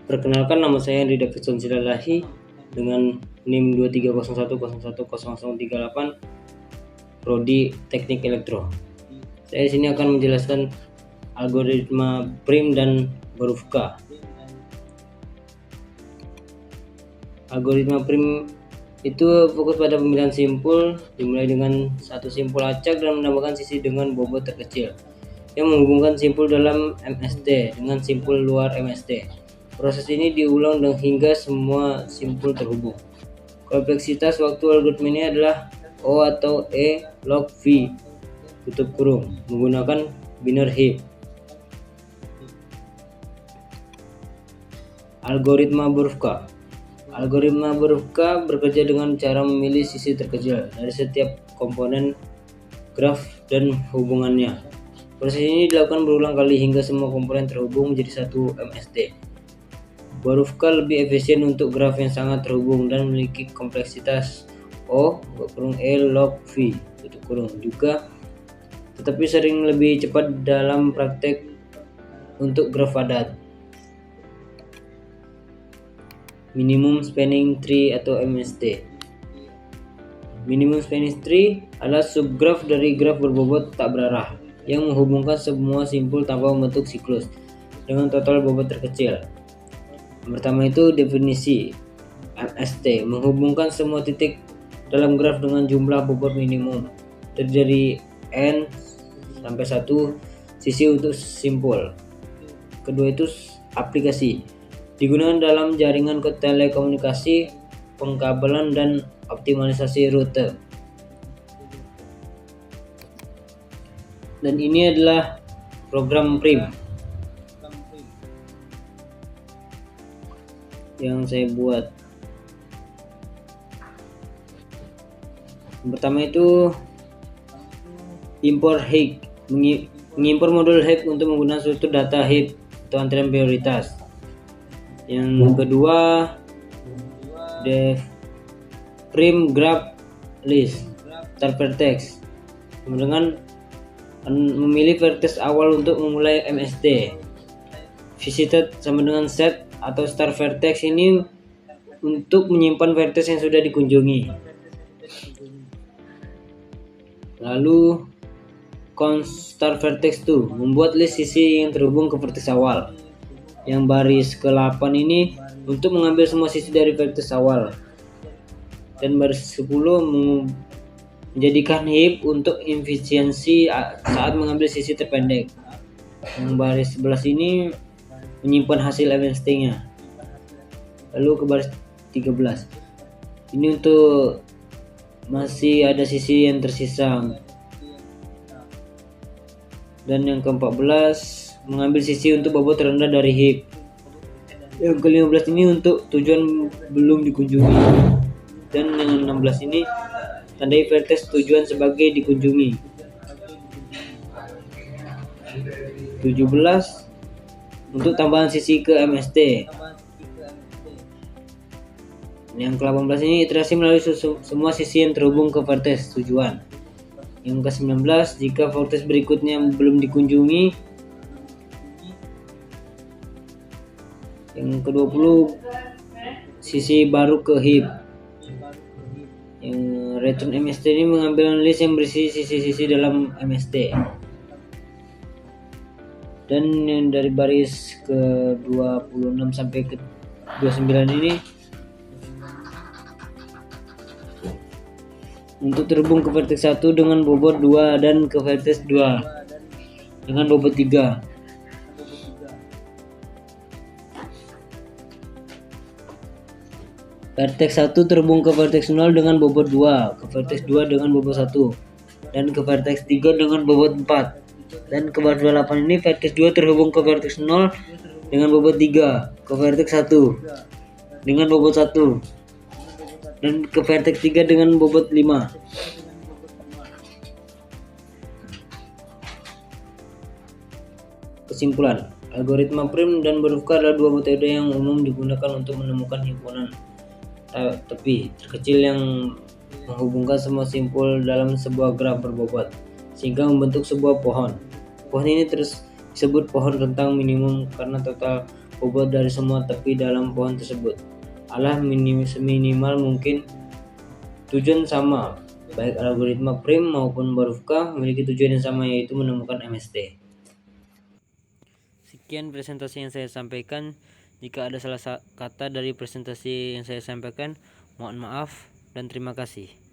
Perkenalkan, nama saya Henry Davidson Silalahi dengan NIM 2301010038, Prodi Teknik Elektro. Saya di sini akan menjelaskan algoritma prim dan Borufka. Algoritma prim itu fokus pada pemilihan simpul, dimulai dengan satu simpul acak dan menambahkan sisi dengan bobot terkecil yang menghubungkan simpul dalam MST dengan simpul luar MST. Proses ini diulang dan hingga semua simpul terhubung. Kompleksitas waktu algoritma ini adalah O atau E log V tutup kurung menggunakan binary heap. Algoritma Borufka. Algoritma Borufka bekerja dengan cara memilih sisi terkecil dari setiap komponen graf dan hubungannya. Proses ini dilakukan berulang kali hingga semua komponen terhubung menjadi satu MST. Borufka lebih efisien untuk graf yang sangat terhubung dan memiliki kompleksitas O E log V tutup kurung juga, tetapi sering lebih cepat dalam praktek untuk graf padat. Minimum Spanning Tree atau MST. Minimum Spanning Tree adalah subgraf dari graf berbobot tak berarah yang menghubungkan semua simpul tanpa membentuk siklus dengan total bobot terkecil. Yang pertama itu definisi MST, menghubungkan semua titik dalam graf dengan jumlah bobot minimum terdiri dari n sampai 1 sisi untuk simpul. Kedua itu aplikasi, digunakan dalam jaringan telekomunikasi, pengkabelan dan optimalisasi rute. Dan ini adalah program prim yang saya buat. Yang pertama itu import heap, mengimpor modul heap untuk menggunakan struktur data heap atau antrian prioritas. Yang kedua, def prim graph list start vertex, dengan memilih vertex awal untuk memulai MST. Visited sama dengan set atau start vertex ini untuk menyimpan vertex yang sudah dikunjungi. Lalu start vertex 2, membuat list sisi yang terhubung ke vertex awal. Yang baris ke-8 ini untuk mengambil semua sisi dari vertex awal. Dan baris 10 menjadikan heap untuk efisiensi saat mengambil sisi terpendek. Yang baris 11 ini menyimpan hasil MST-nya. Lalu ke baris 13. Ini untuk masih ada sisi yang tersisa. Dan yang ke-14 mengambil sisi untuk bobot terendah dari heap. Yang ke-15 ini untuk tujuan belum dikunjungi. Dan yang 16 ini tandai vertex tujuan sebagai dikunjungi. 17 untuk tambahan sisi ke MST. Yang ke-18 ini iterasi melalui semua sisi yang terhubung ke vertex tujuan. Yang ke-19 jika vertex berikutnya belum dikunjungi. Yang ke-20 sisi baru ke heap. Yang return MST ini mengambil list yang berisi sisi-sisi dalam MST. Dan yang dari baris ke 26 sampai ke 29 ini untuk terhubung ke vertex 1 dengan bobot 2 dan ke vertex 2 dengan bobot 3. Vertex 1 terhubung ke vertex 0 dengan bobot 2, ke vertex 2 dengan bobot 1, dan ke vertex 3 dengan bobot 4. Dan ke baris 28 ini vertex 2 terhubung ke vertex 0 dengan bobot 3, ke vertex 1 dengan bobot 1, dan ke vertex 3 dengan bobot 5. Kesimpulan, algoritma prim dan Borufka adalah dua metode yang umum digunakan untuk menemukan himpunan tepi terkecil yang menghubungkan semua simpul dalam sebuah graf berbobot sehingga membentuk sebuah pohon. Pohon ini terus disebut pohon rentang minimum karena total bobot dari semua tepi dalam pohon tersebut. Adalah seminimal mungkin. Tujuan sama, baik algoritma prim maupun Borufka memiliki tujuan yang sama, yaitu menemukan MST. Sekian presentasi yang saya sampaikan. Jika ada salah kata dari presentasi yang saya sampaikan, mohon maaf dan terima kasih.